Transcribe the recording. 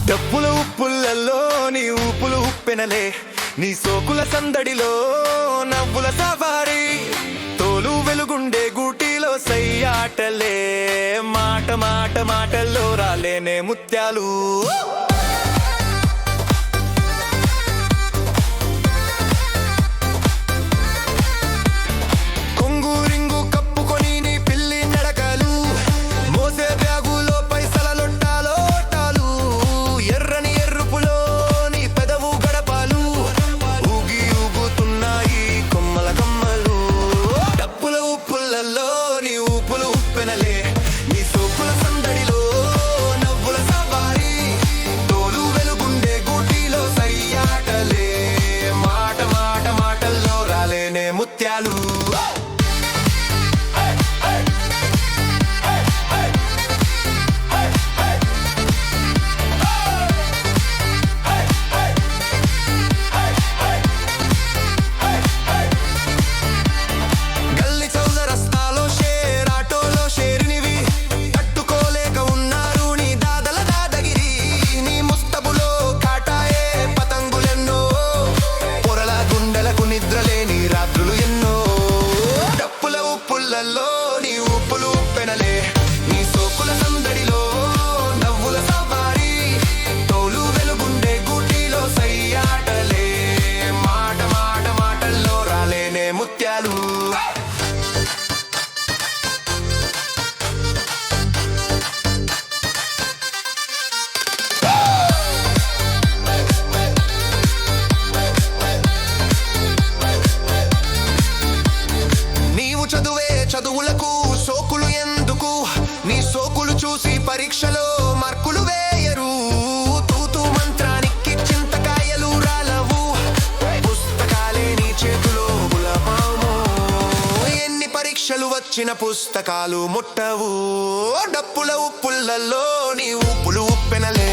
డప్పుల ఉప్పులలో నీ ఊపులు ఉప్పెనలే, నీ సోకుల సందడిలో నవ్వుల సవారి, తోలు వెలుగుండే గూటిలో సయ్యాటలే, మాట మాట మాటల్లో రాలేనే ముత్యాలు. ముత్యాలు నీ ఊపులు పెనలే, నీ సోకుల సందడిలో నవ్వుల సవారి, తోలు వెలుగుండే గూటిలో సయ్యాటలే, మాట మాట మాటల్లో రాలేనే ముత్యాలు. నీవు చదువే చదువులకు సోకులు ఎందుకు, నీ సోకులు చూసి పరీక్షలో మార్కులు వేయరు, తూతు మంత్రానికి చింతకాయలు రాలవు, పుస్తకాలే నీ చేతిలో గులపాము, ఎన్ని పరీక్షలు వచ్చిన పుస్తకాలు ముట్టవు. డప్పుల ఉప్పులలో నీ ఊపులు ఉప్పెనలే.